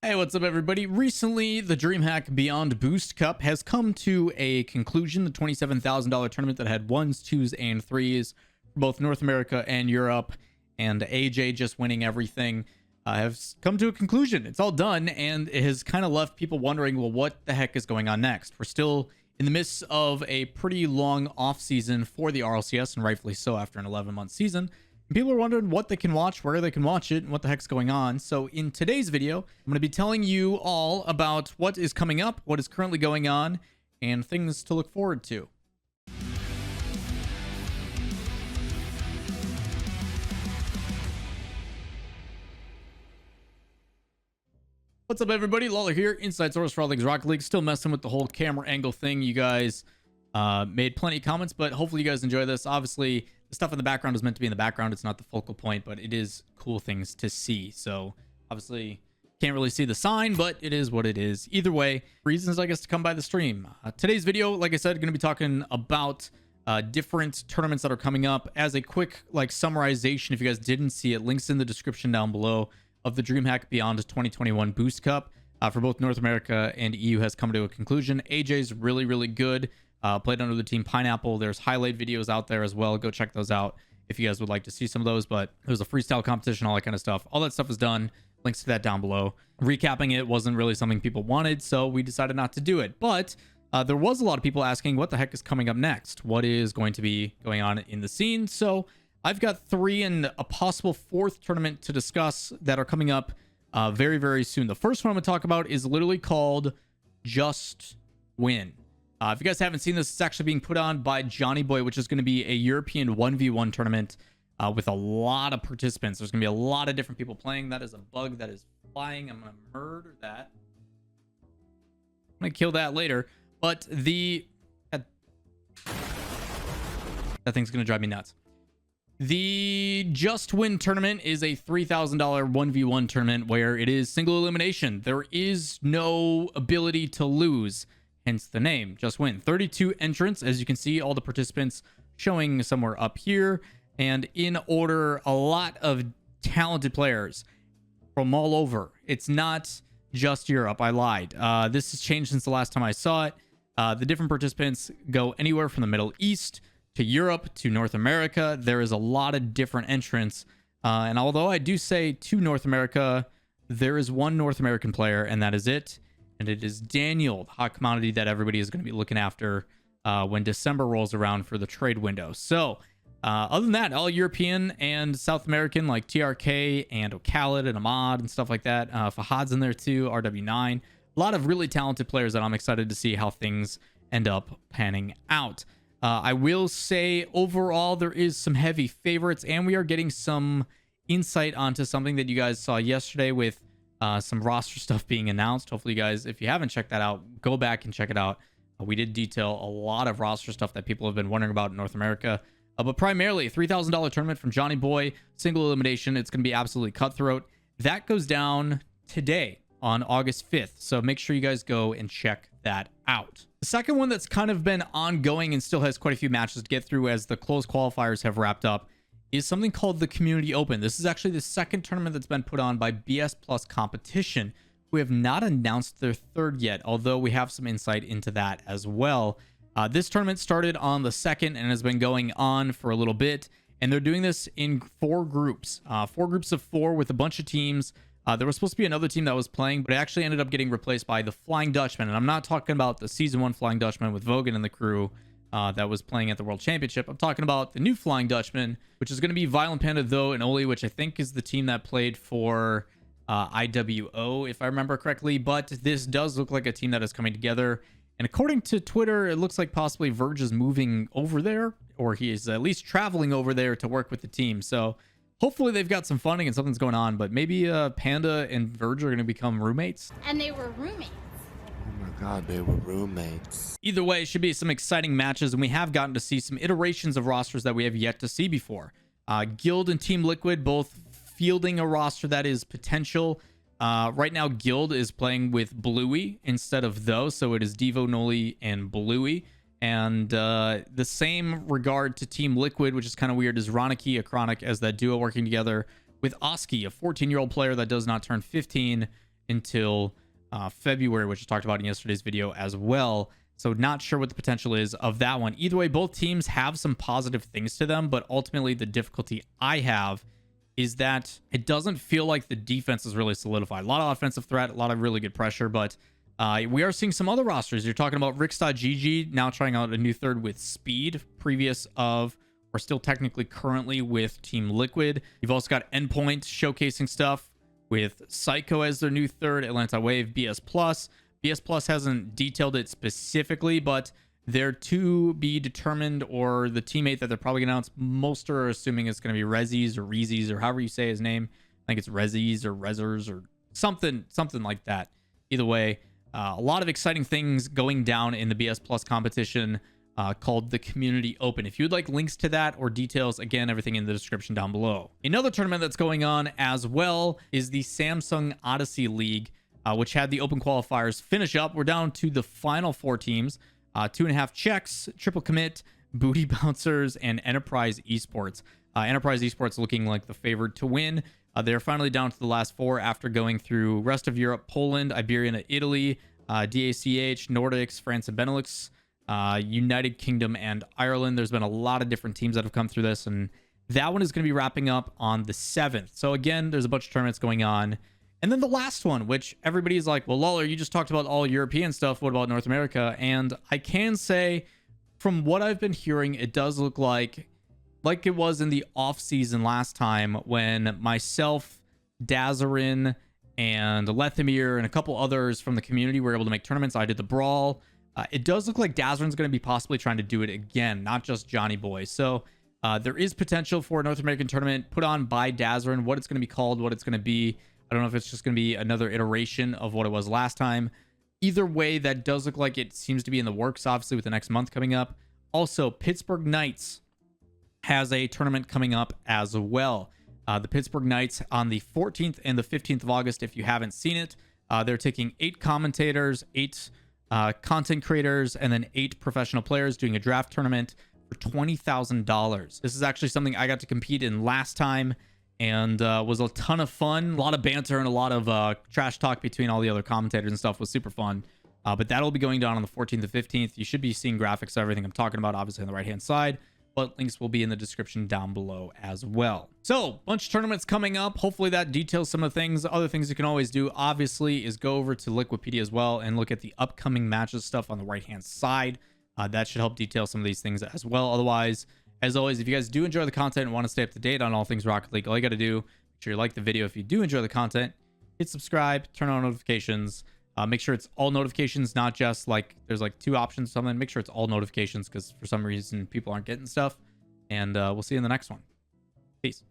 Hey, what's up, everybody? Recently, the Dreamhack Beyond Boost Cup has come to a conclusion. The $27,000 tournament that had 1s, 2s, and 3s for both North America and Europe, and AJ just winning everything, has come to a conclusion. It's all done, and it has kind of left people wondering, well, what the heck is going on next? We're still in the midst of a pretty long off-season for the RLCS, and rightfully so after an 11-month season. People are wondering what they can watch, where they can watch it, and what the heck's going on. So in today's video, I'm going to be telling you all about what is coming up, what is currently going on, and things to look forward to. What's up, everybody? Lawler here, inside source for all things Rocket League. Still messing with the whole camera angle thing. You guys made plenty of comments, but hopefully you guys enjoy this. Obviously, the stuff in the background is meant to be in the background. It's not the focal point, but it is cool things to see. So obviously can't really see the sign, but it is what it is. Either way, reasons, I guess, to come by the stream. Today's video, like I said, going to be talking about different tournaments that are coming up. As a quick summarization, if you guys didn't see it, links in the description down below of the Dreamhack Beyond 2021 Boost Cup for both North America and EU has come to a conclusion. AJ's really, really good. Played under the team Pineapple. There's highlight videos out there as well. Go check those out if you guys would like to see some of those. But it was a freestyle competition, all that kind of stuff. All that stuff is done. Links to that down below. Recapping it wasn't really something people wanted, so we decided not to do it. But there was a lot of people asking what the heck is coming up next. What is going to be going on in the scene? So I've got 3 and a possible 4th tournament to discuss that are coming up very, very soon. The first one I'm going to talk about is literally called Just Win. If you guys haven't seen this, it's actually being put on by Johnny Boy, which is going to be a European 1v1 tournament with a lot of participants. There's going to be a lot of different people playing. That is a bug that is flying. I'm going to murder that. I'm going to kill that later. But that thing's going to drive me nuts. The Just Win tournament is a $3,000 1v1 tournament where it is single elimination. There is no ability to lose. Hence the name, Just Win. 32 entrants, as you can see, all the participants showing somewhere up here. And in order, a lot of talented players from all over. It's not just Europe. I lied. This has changed since the last time I saw it. The different participants go anywhere from the Middle East to Europe to North America. There is a lot of different entrants. And although I do say to North America, there is one North American player, and that is it. And it is Daniel, the hot commodity that everybody is going to be looking after when December rolls around for the trade window. So other than that, all European and South American like TRK and Khaled and Ahmad and stuff like that. Fahad's in there too, RW9. A lot of really talented players that I'm excited to see how things end up panning out. I will say overall there is some heavy favorites, and we are getting some insight onto something that you guys saw yesterday with some roster stuff being announced. Hopefully you guys, if you haven't checked that out, go back and check it out. We did detail a lot of roster stuff that people have been wondering about in North America, but primarily a $3,000 tournament from Johnny Boy, single elimination. It's going to be absolutely cutthroat. That goes down today on August 5th, so make sure you guys go and check that out. The second one that's kind of been ongoing and still has quite a few matches to get through as the closed qualifiers have wrapped up is something called the Community Open. This is actually the second tournament that's been put on by BS Plus Competition, who have not announced their 3rd yet, although we have some insight into that as well. This tournament started on the 2nd and has been going on for a little bit, and they're doing this in 4 groups. 4 groups of 4 with a bunch of teams. There was supposed to be another team that was playing, but it actually ended up getting replaced by the Flying Dutchman. And I'm not talking about the Season 1 Flying Dutchman with Vogan and the crew that was playing at the World Championship. I'm talking about the new Flying Dutchman, which is going to be Violent Panda, though, and Oli, which I think is the team that played for IWO, if I remember correctly. But this does look like a team that is coming together. And according to Twitter, it looks like possibly Verge is moving over there, or he is at least traveling over there to work with the team. So hopefully they've got some funding and something's going on. But maybe Panda and Verge are going to become roommates. And they were roommates. Oh my god, they were roommates. Either way, it should be some exciting matches, and we have gotten to see some iterations of rosters that we have yet to see before. Guild and Team Liquid both fielding a roster that is potential. Right now, Guild is playing with Bluey instead of those, so it is Devo, Noli, and Bluey. And the same regard to Team Liquid, which is kind of weird, is Roniki, Achronic as that duo working together with Oski, a 14-year-old player that does not turn 15, until February, which I talked about in yesterday's video as well. So not sure what the potential is of that one. Either way, both teams have some positive things to them, but ultimately the difficulty I have is that it doesn't feel like the defense is really solidified. A lot of offensive threat, a lot of really good pressure, but we are seeing some other rosters. You're talking about Rix.GG now trying out a new third with Speed, previous of, or still technically currently with Team Liquid. You've also got Endpoint showcasing stuff with Psycho as their new third, Atlanta Wave, BS Plus. BS Plus hasn't detailed it specifically, but they're to be determined, or the teammate that they're probably going to announce, most are assuming it's going to be Rezzies or Reezies or however you say his name. I think it's Rezzies or Rezzers or something like that. Either way, a lot of exciting things going down in the BS Plus competition called the Community Open. If you'd like links to that or details, again, everything in the description down below. Another tournament that's going on as well is the Samsung Odyssey League, which had the open qualifiers finish up. We're down to the final 4 teams, 2.5 checks, triple commit, booty bouncers, and Enterprise Esports. Enterprise Esports looking like the favored to win. They're finally down to the last 4 after going through rest of Europe, Poland, Iberia, and Italy, DACH, Nordics, France, and Benelux, United Kingdom, and Ireland. There's been a lot of different teams that have come through this, and that one is going to be wrapping up on the 7th. So again, there's a bunch of tournaments going on. And then the last one, which everybody's like, well, Lawler, you just talked about all European stuff. What about North America? And I can say, from what I've been hearing, it does look like it was in the off-season last time when myself, Dazerin, and Lethemir, and a couple others from the community were able to make tournaments. I did the Brawl. It does look like Dazerin's going to be possibly trying to do it again, not just Johnny Boy. So there is potential for a North American tournament put on by Dazerin. What it's going to be called, what it's going to be, I don't know if it's just going to be another iteration of what it was last time. Either way, that does look like it seems to be in the works, obviously, with the next month coming up. Also, Pittsburgh Knights has a tournament coming up as well. The Pittsburgh Knights on the 14th and the 15th of August, if you haven't seen it. They're taking 8 commentators, 8 content creators, and then 8 professional players doing a draft tournament for $20,000. This is actually something I got to compete in last time, and was a ton of fun. A lot of banter and a lot of trash talk between all the other commentators and stuff. Was super fun. But that'll be going down on the 14th and 15th. You should be seeing graphics of everything I'm talking about, obviously, on the right-hand side, but links will be in the description down below as well. So, bunch of tournaments coming up. Hopefully that details some of the things. Other things you can always do, obviously, is go over to Liquipedia as well and look at the upcoming matches stuff on the right-hand side. That should help detail some of these things as well. Otherwise, as always, if you guys do enjoy the content and want to stay up to date on all things Rocket League, all you got to do, make sure you like the video. If you do enjoy the content, hit subscribe, turn on notifications. Make sure it's all notifications, not just like there's like 2 options or something. Make sure it's all notifications because for some reason people aren't getting stuff. And we'll see you in the next one. Peace.